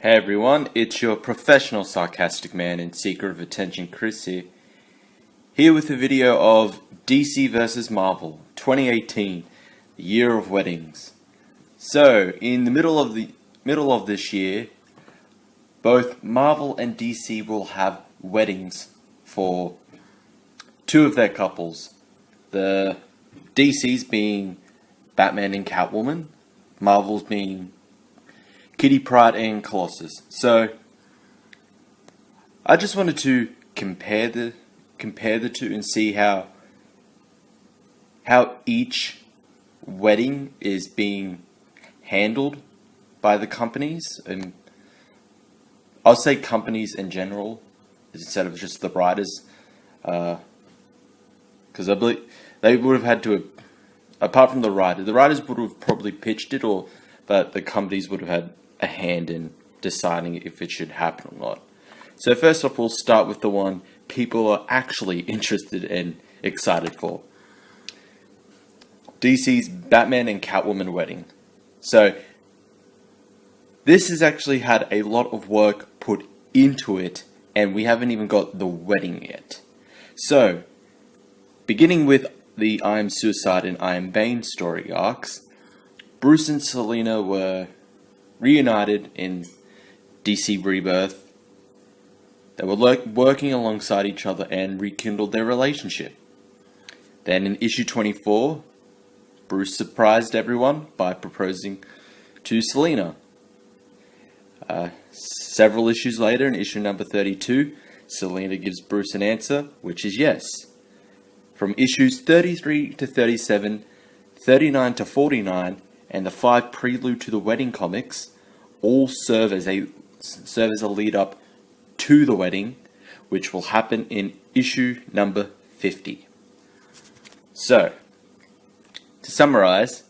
Hey everyone, it's your professional sarcastic man and seeker of attention, Chris here with a video of DC vs Marvel 2018, the year of weddings. So, in the middle of this year, both Marvel and DC will have weddings for two of their couples. The DC's being Batman and Catwoman, Marvel's being Kitty Pryde and Colossus. So I just wanted to compare the two and see how each wedding is being handled by the companies, and I'll say companies in general instead of just the writers, because I believe they would have had to, apart from the writers would have probably pitched it, but the companies would have had a hand in deciding if it should happen or not. So first off, we'll start with the one people are actually interested and excited for. DC's Batman and Catwoman wedding. So this has actually had a lot of work put into it, and we haven't even got the wedding yet. So, beginning with the I Am Suicide and I Am Bane story arcs, Bruce and Selina were reunited in DC Rebirth. They were working alongside each other and rekindled their relationship. Then in issue 24, Bruce surprised everyone by proposing to Selina. Several issues later, in issue number 32, Selina gives Bruce an answer, which is yes. From issues 33 to 37, 39 to 49, and the 5 prelude to the wedding comics all serve as a lead up to the wedding, which will happen in issue number 50. So, to summarize,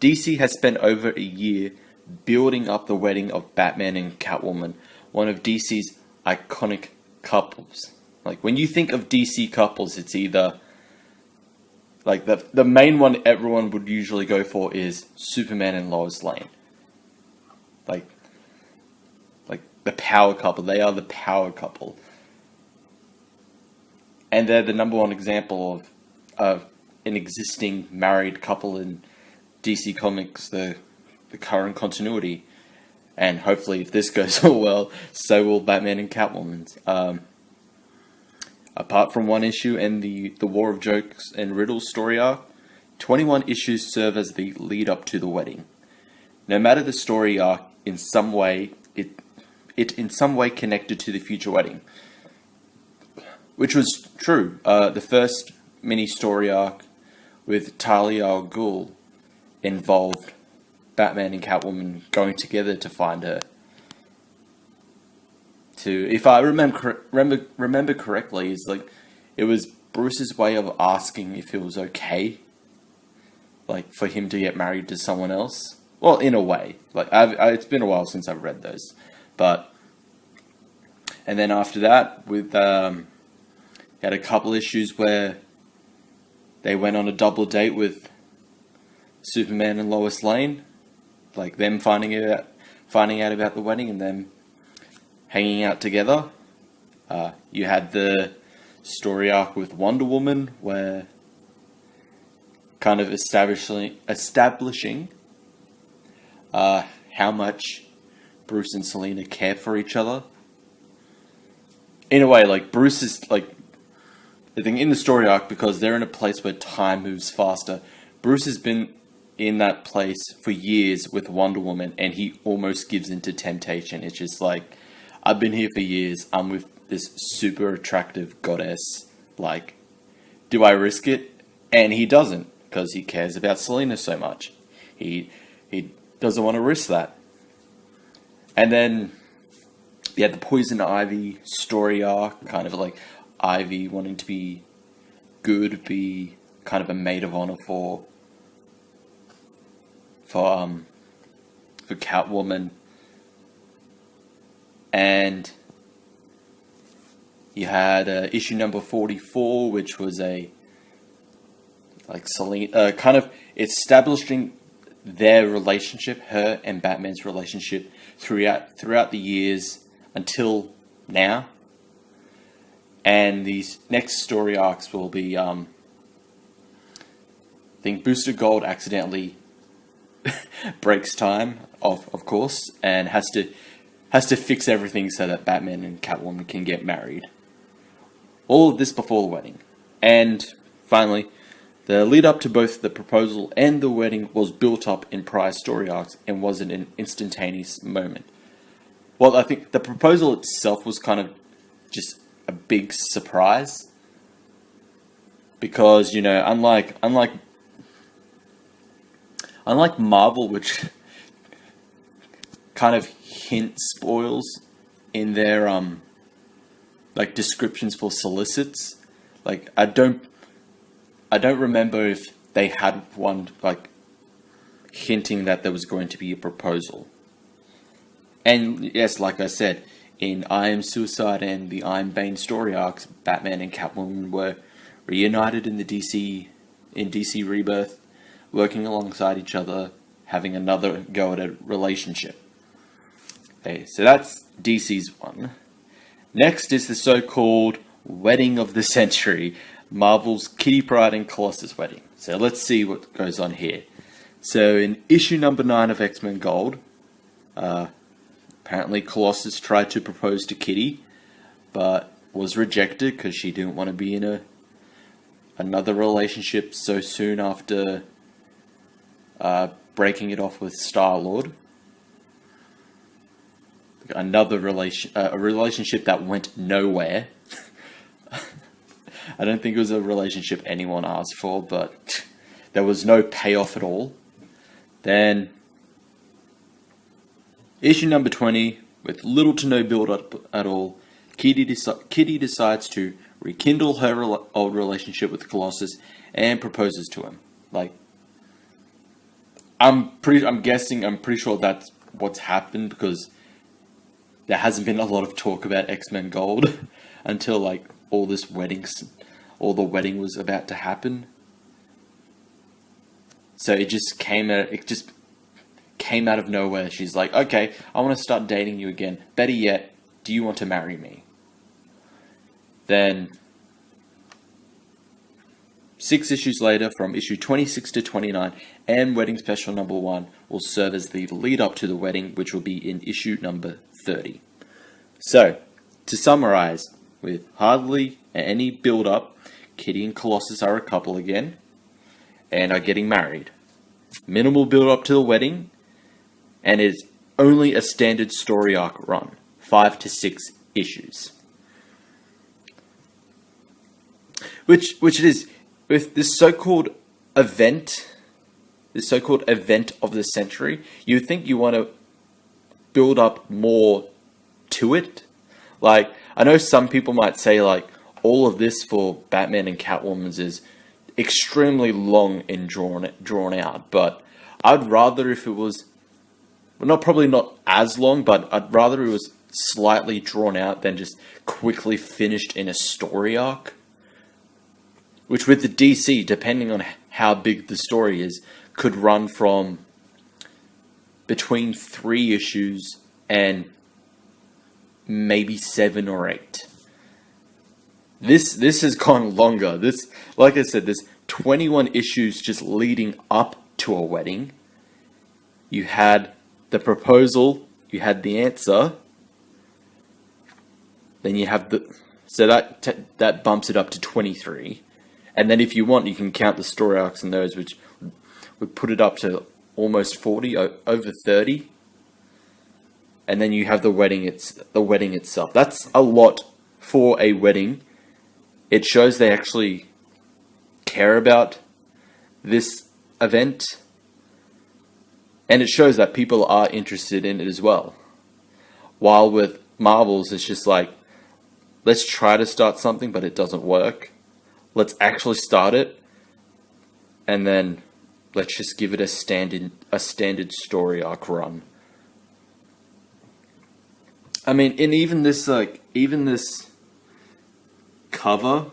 DC has spent over a year building up the wedding of Batman and Catwoman, one of DC's iconic couples. Like, when you think of DC couples, it's either like the main one everyone would usually go for is Superman and Lois Lane. Like the power couple. They are the power couple. And they're the number one example of an existing married couple in DC Comics, the current continuity. And hopefully, if this goes all well, so will Batman and Catwoman's. Apart from one issue and the War of Jokes and Riddles story arc, 21 issues serve as the lead up to the wedding. No matter the story arc, in some way, it in some way connected to the future wedding. Which was true. The first mini story arc with Talia al Ghul involved Batman and Catwoman going together to find her. If I remember correctly, is like it was Bruce's way of asking if it was okay, like for him to get married to someone else. Well, in a way, like it's been a while since I've read those, and then after that, with had a couple issues where they went on a double date with Superman and Lois Lane, like them finding out about the wedding and them hanging out together. You had the story arc with Wonder Woman, where kind of establishing how much Bruce and Selina care for each other. In a way, like Bruce is like, I think in the story arc, because they're in a place where time moves faster, Bruce has been in that place for years with Wonder Woman, and he almost gives into temptation. It's just like, I've been here for years, I'm with this super attractive goddess, like, do I risk it? And he doesn't, because he cares about Selina so much. He doesn't want to risk that. And then you had the Poison Ivy story arc, kind of like Ivy wanting to be good, be kind of a maid of honor for Catwoman. And you had issue number 44, which was Selina kind of establishing their relationship, her and Batman's relationship throughout the years until now. And these next story arcs will be, I think Booster Gold accidentally breaks time, of course, and has to fix everything so that Batman and Catwoman can get married. All of this before the wedding. And finally, the lead up to both the proposal and the wedding was built up in prior story arcs and wasn't an instantaneous moment. Well, I think the proposal itself was kind of just a big surprise. Because, you know, unlike Marvel, which kind of hint spoils in their like descriptions for solicits. Like I don't remember if they had one like hinting that there was going to be a proposal. And yes, like I said, in I Am Suicide and the I Am Bane story arcs, Batman and Catwoman were reunited in DC Rebirth, working alongside each other, having another go at a relationship. Okay, so that's DC's one. Next is the so-called Wedding of the Century, Marvel's Kitty Pryde and Colossus wedding. So let's see what goes on here. So in issue number 9 of X-Men Gold, apparently Colossus tried to propose to Kitty, but was rejected because she didn't want to be in another relationship so soon after breaking it off with Star-Lord. A relationship that went nowhere. I don't think it was a relationship anyone asked for, but there was no payoff at all. Then, issue number 20, with little to no build-up at all, Kitty decides to rekindle her old relationship with Colossus and proposes to him. Like, I'm pretty sure that's what's happened, because there hasn't been a lot of talk about X-Men Gold until like all the wedding was about to happen. So it just came out of nowhere. She's like, okay, I want to start dating you again. Better yet, do you want to marry me? Then 6 issues later, from issue 26 to 29, and Wedding Special number 1 will serve as the lead up to the wedding, which will be in issue number 30. So, to summarize, with hardly any build up, Kitty and Colossus are a couple again, and are getting married. Minimal build up to the wedding, and it's only a standard story arc run, 5 to 6 issues. Which it is, with this so-called event of the century, you think you want to build up more to it. Like, I know some people might say, like, all of this for Batman and Catwoman is extremely long and drawn out, but I'd rather if it was, well, probably not as long, but I'd rather it was slightly drawn out than just quickly finished in a story arc. Which with the DC, depending on how big the story is, could run from between 3 issues and maybe 7 or 8. This has gone longer. This, like I said, there's 21 issues just leading up to a wedding. You had the proposal, you had the answer, then you have so that bumps it up to 23. And then if you want, you can count the story arcs in those, which would put it up to almost 40, over 30. And then you have the wedding itself. That's a lot for a wedding. It shows they actually care about this event. And it shows that people are interested in it as well. While with Marvel's, it's just like, let's try to start something, but it doesn't work. Let's actually start it, and then let's just give it a standard story arc run. I mean, and even this cover,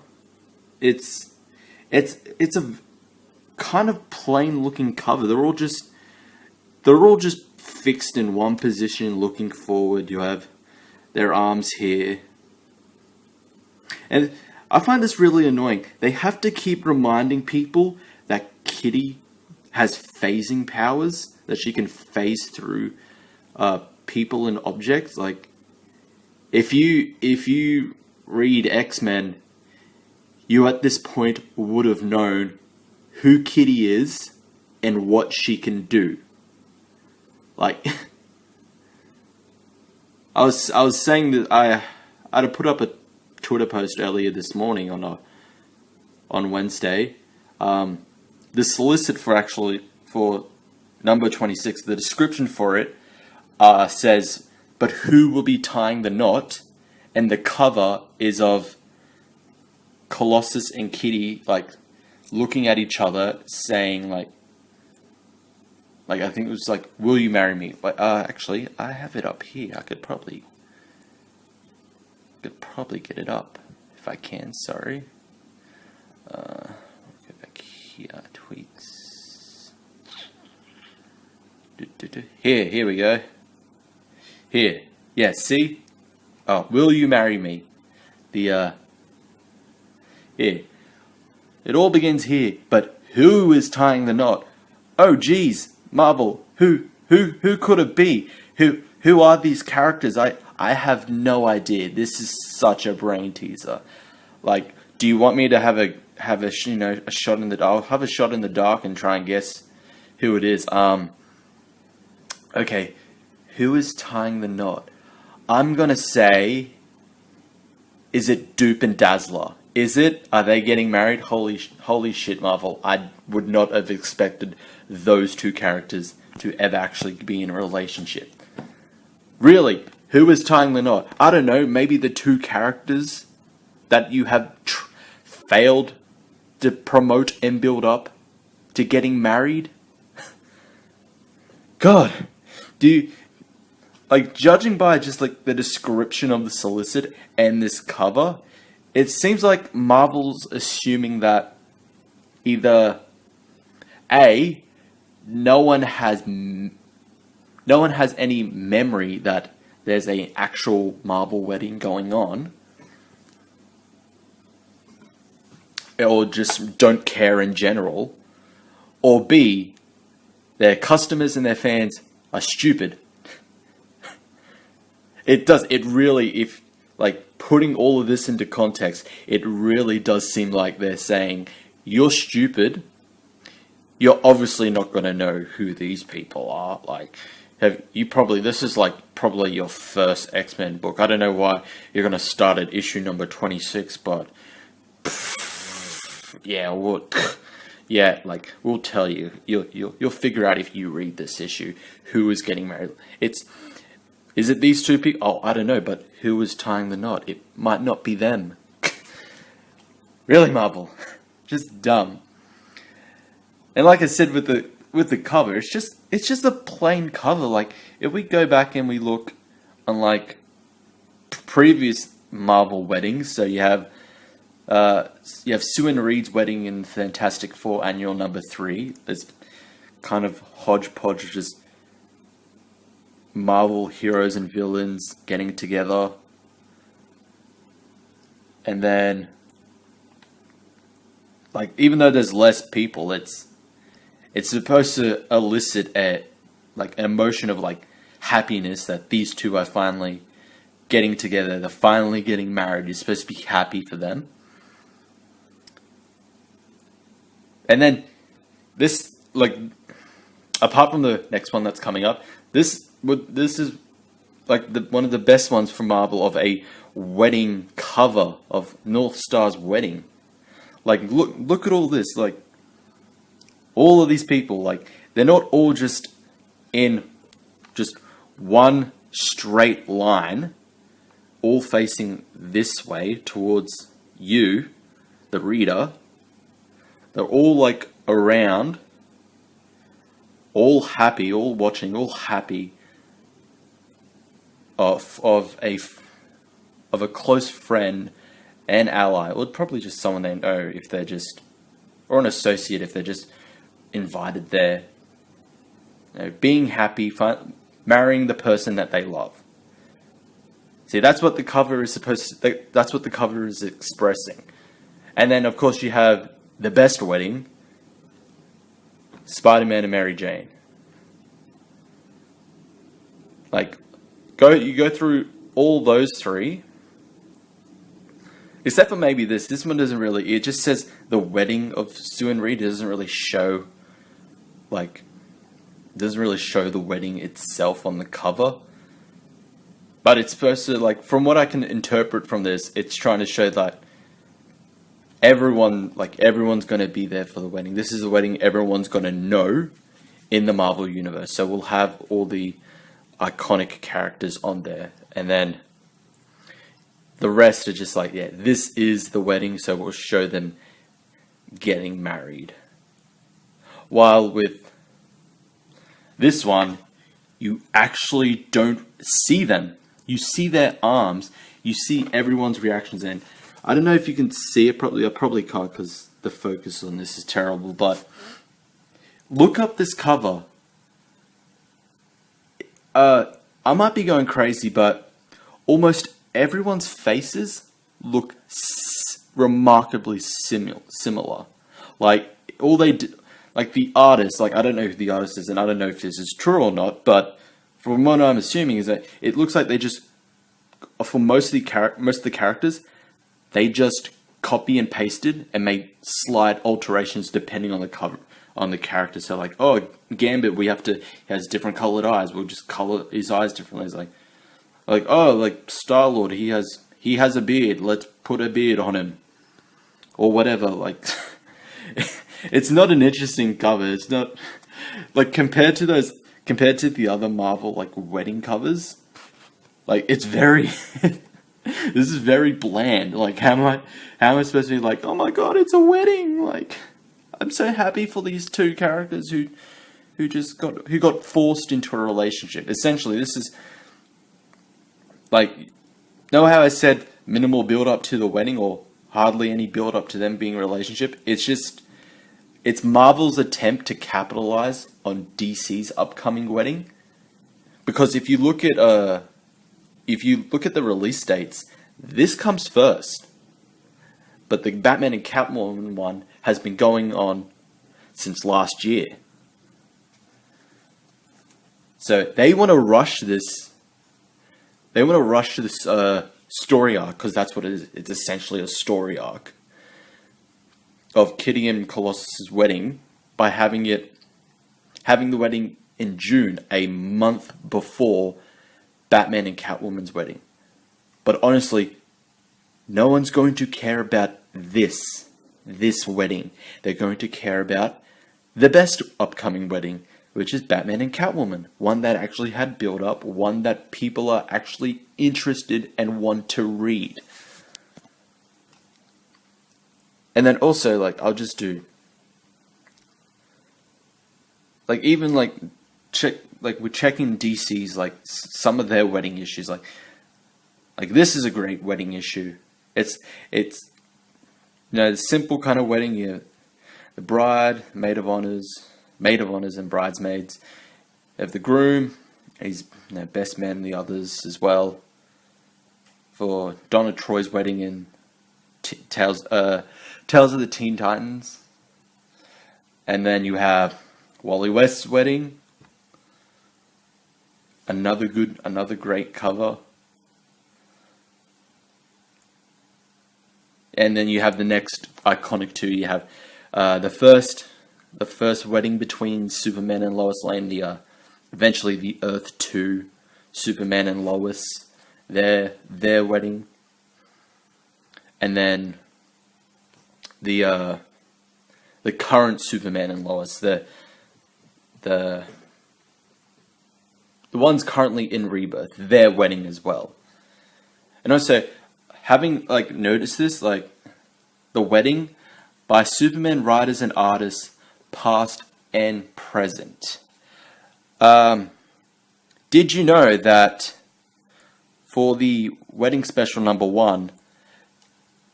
it's a kind of plain looking cover. They're all just they're all just fixed in one position, looking forward. You have their arms here. And I find this really annoying. They have to keep reminding people that Kitty has phasing powers, that she can phase through people and objects. Like, if you read X-Men, you at this point would have known who Kitty is and what she can do. Like, I was saying that I had to put up a Twitter post earlier this morning on Wednesday. The solicit for number 26, the description for it says, "But who will be tying the knot?" And the cover is of Colossus and Kitty like looking at each other, saying like I think it was like, "Will you marry me?" But actually, I have it up here. I could probably get it up if I can. Sorry. Go back here. Tweets. Here we go. Here. Yeah. See. Oh, will you marry me? Here. It all begins here. But who is tying the knot? Oh, geez, Marvel. Who could it be? Who are these characters? I have no idea. This is such a brain teaser. Like, do you want me to have a shot in the dark? I'll have a shot in the dark and try and guess who it is. Okay, who is tying the knot? I'm gonna say, is it Dupe and Dazzler? Is it? Are they getting married? Holy shit, Marvel! I would not have expected those two characters to ever actually be in a relationship. Really? Who is tying the knot? I don't know. Maybe the two characters that you have failed to promote and build up to getting married. God, judging by just like the description of the solicit and this cover, it seems like Marvel's assuming that either A, no one has any memory that there's an actual Marvel wedding going on, or just don't care in general, or B, their customers and their fans are stupid. It really, if like putting all of this into context, it really does seem like they're saying, you're stupid, you're obviously not going to know who these people are. Like, this is like probably your first X-Men book. I don't know why you're going to start at issue number 26, but we'll tell you. You'll figure out if you read this issue who is getting married. Is it these two people? Oh, I don't know, but who is tying the knot? It might not be them. Really, Marvel? Just dumb. And like I said with the cover, it's just a plain cover. Like, if we go back and we look on like previous Marvel weddings, so you have Sue and Reed's wedding in Fantastic Four Annual number 3. There's kind of hodgepodge of just Marvel heroes and villains getting together, and then like, even though there's less people, it's supposed to elicit an emotion of like happiness that these two are finally getting together. They're finally getting married. You're supposed to be happy for them. And then this, like, apart from the next one that's coming up, this is like one of the best ones from Marvel of a wedding cover of North Star's wedding. Like, look at all this. Like, all of these people, like, they're not all just in just one straight line, all facing this way towards you, the reader. They're all like around, all happy, all watching, all happy of a close friend and ally, or probably just someone they know if they're just, or an associate if they're just invited there. being happy, marrying the person that they love. See, that's what the cover is that's what the cover is expressing. And then, of course, you have the best wedding, Spider-Man and Mary Jane. Like, you go through all those three, except for maybe this. This one doesn't really. It just says the wedding of Stu and Reed. It doesn't really show, doesn't really show the wedding itself on the cover. But it's supposed to, from what I can interpret from this, it's trying to show that everyone's going to be there for the wedding. This is a wedding everyone's going to know in the Marvel Universe. So we'll have all the iconic characters on there. And then the rest are just this is the wedding, so we'll show them getting married. While with this one, you actually don't see them. You see their arms. You see everyone's reactions. And I don't know if you can see it properly. I probably can't because the focus on this is terrible. But look up this cover. I might be going crazy, but almost everyone's faces look remarkably similar. All they do, the artist, I don't know who the artist is, and I don't know if this is true or not, but from what I'm assuming is that it looks like they just, for most of the characters, they just copy and pasted and made slight alterations depending on the cover, on the character. So Gambit, he has different colored eyes. We'll just color his eyes differently. It's Star-Lord, he has a beard. Let's put a beard on him, or whatever. It's not an interesting cover. It's not compared to the other Marvel wedding covers. It's very. This is very bland. How am I supposed to be oh my god, it's a wedding? I'm so happy for these two characters who got forced into a relationship. Essentially, this is know how I said minimal build up to the wedding, or hardly any build up to them being a relationship? It's Marvel's attempt to capitalize on DC's upcoming wedding. Because if you look at the release dates, this comes first. But the Batman and Catwoman one has been going on since last year. So they want to rush this. They want to rush this story arc, because that's what it is. It's essentially a story arc of Kitty and Colossus's wedding, by having the wedding in June, a month before Batman and Catwoman's wedding. But honestly, no one's going to care about this wedding. They're going to care about the best upcoming wedding, which is Batman and Catwoman. One that actually had build up, one that people are actually interested and want to read. And then also, I'll just do, even check, we're checking DC's, some of their wedding issues, this is a great wedding issue. It's the simple kind of wedding. The bride, maid of honors and bridesmaids. You have the groom, he's best man and the others as well. For Donna Troy's wedding in Tales of the Teen Titans. And then you have Wally West's wedding. Another great cover. And then you have the next iconic two. You have the first wedding between Superman and Lois Lane. Eventually the Earth 2 Superman and Lois, their wedding. And then the current Superman and Lois, the ones currently in Rebirth, their wedding as well. And also, having noticed this, the wedding by Superman writers and artists, past and present. Did you know that for the wedding special number 1,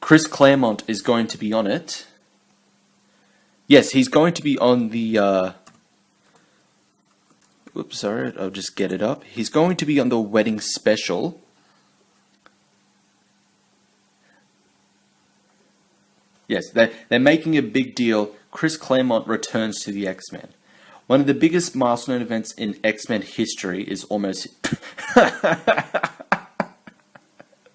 Chris Claremont is going to be on it? Yes, he's going to be on the whoops, sorry, I'll just get it up. He's going to be on the wedding special. Yes, they're making a big deal. Chris Claremont returns to the X-Men. One of the biggest milestone events in X-Men history is almost...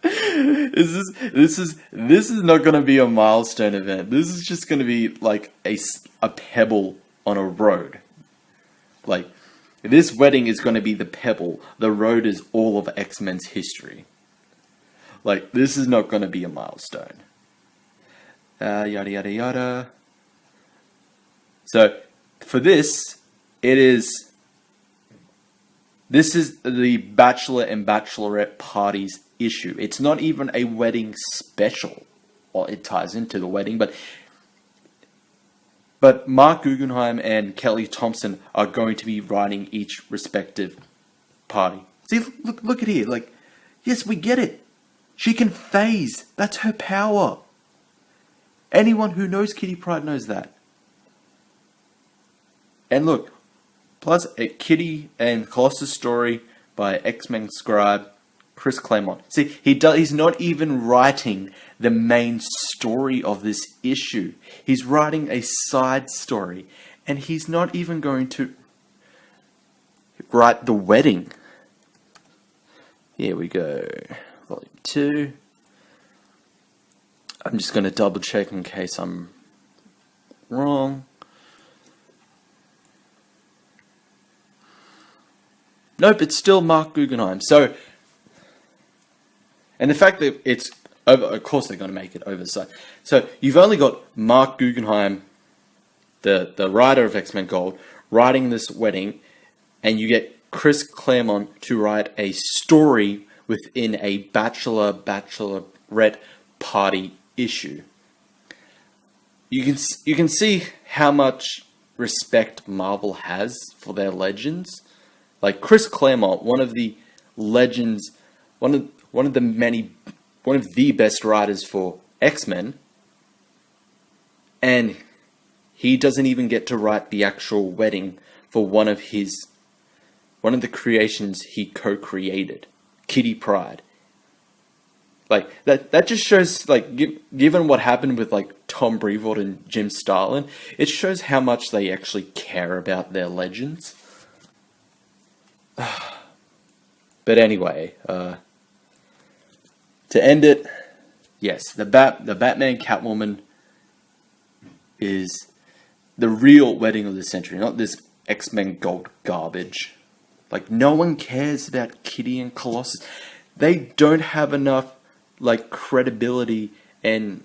This is not going to be a milestone event. This is just going to be like a pebble on a road. Like, this wedding is going to be the pebble. The road is all of X-Men's history. Like, this is not going to be a milestone. Yada yada yada. So, for this, this is the Bachelor and Bachelorette parties issue. It's not even a wedding special. Well, it ties into the wedding, but Mark Guggenheim and Kelly Thompson are going to be writing each respective party. See, look at here. Like, yes, we get it. She can phase. That's her power. Anyone who knows Kitty Pryde knows that. And look, plus a Kitty and Colossus story by X-Men scribe Chris Claremont. See, he's not even writing the main story of this issue. He's writing a side story, and he's not even going to write the wedding. Here we go. Volume 2. I'm just going to double check in case I'm wrong. Nope, it's still Mark Guggenheim. So, and the fact that it's over, of course they're going to make it oversized. So you've only got Mark Guggenheim, the writer of X-Men Gold, writing this wedding, and you get Chris Claremont to write a story within a Bachelorette party issue. You can see how much respect Marvel has for their legends. Like Chris Claremont, one of the legends, one of the best writers for X-Men, and he doesn't even get to write the actual wedding for one of the creations he co-created, Kitty Pryde. Like that just shows, like, given what happened with like Tom Brevoort and Jim Starlin, it shows how much they actually care about their legends. But anyway, to end it, yes, the Batman Catwoman is the real wedding of the century, not this X-Men Gold garbage. Like, no one cares about Kitty and Colossus. They don't have enough, like, credibility, and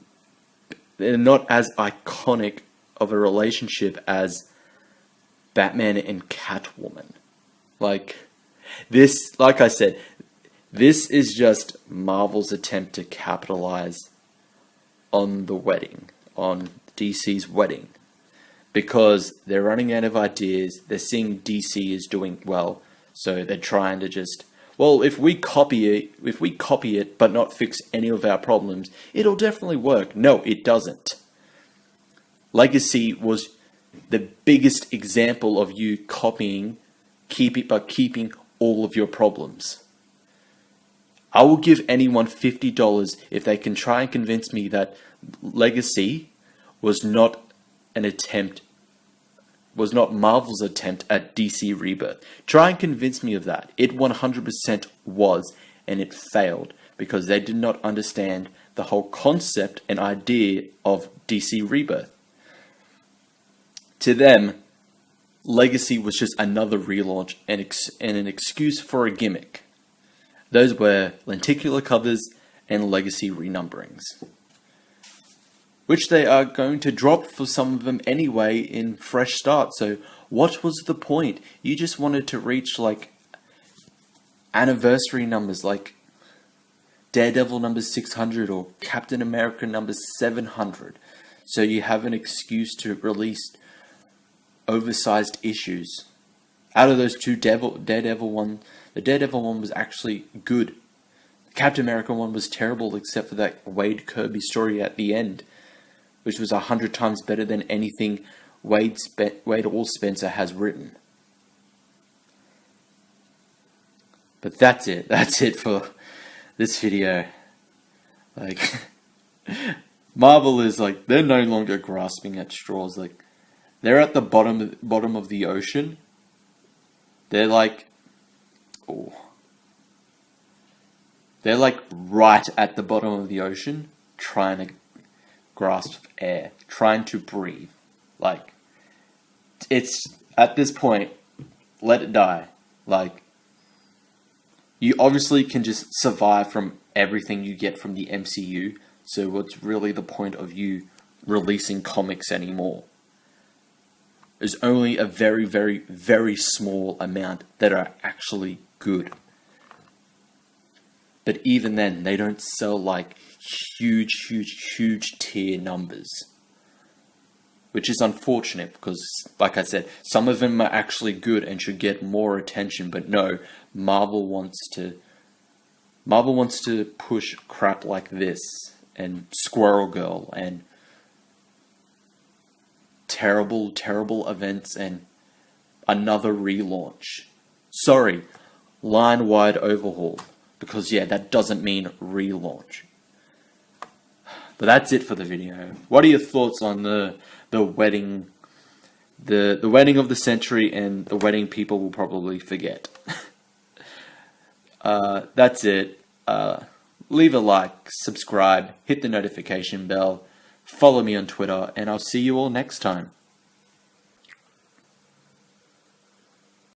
they're not as iconic of a relationship as Batman and Catwoman. Like, this, like I said, this is just Marvel's attempt to capitalize on the wedding, on DC's wedding. Because they're running out of ideas, they're seeing DC is doing well, so they're trying to just, well, if we copy it but not fix any of our problems, it'll definitely work. No, it doesn't. Legacy was the biggest example of you copying, keeping all of your problems. I will give anyone $50 if they can try and convince me that Legacy was not Marvel's attempt at DC Rebirth. Try and convince me of that. It 100% was, and it failed because they did not understand the whole concept and idea of DC Rebirth. To them, Legacy was just another relaunch and an excuse for a gimmick. Those were lenticular covers and Legacy renumberings, which they are going to drop for some of them anyway in Fresh Start. So what was the point? You just wanted to reach like anniversary numbers like Daredevil number 600 or Captain America number 700. So you have an excuse to release oversized issues. Out of those two, Daredevil one, the Daredevil one was actually good. The Captain America one was terrible except for that Wade Kirby story at the end, which was 100 times better than anything Wade or Spencer has written. But that's it. That's it for this video. Like, Marvel is like, they're no longer grasping at straws. Like, they're at the bottom of the ocean. They're like, oh, they're like right at the bottom of the ocean, trying to grasp air, trying to breathe. Like, it's at this point, let it die. Like, you obviously can just survive from everything you get from the MCU, so what's really the point of you releasing comics anymore? There's only a very, very, very small amount that are actually good. But even then, they don't sell like huge tier numbers. Which is unfortunate because, like I said, some of them are actually good and should get more attention. But no, Marvel wants to push crap like this and Squirrel Girl and terrible events and another relaunch. Sorry, line-wide overhaul. Because yeah, that doesn't mean relaunch. But that's it for the video. What are your thoughts on the wedding, the wedding of the century and the wedding people will probably forget? That's it. Leave a like, subscribe, hit the notification bell, follow me on Twitter, and I'll see you all next time.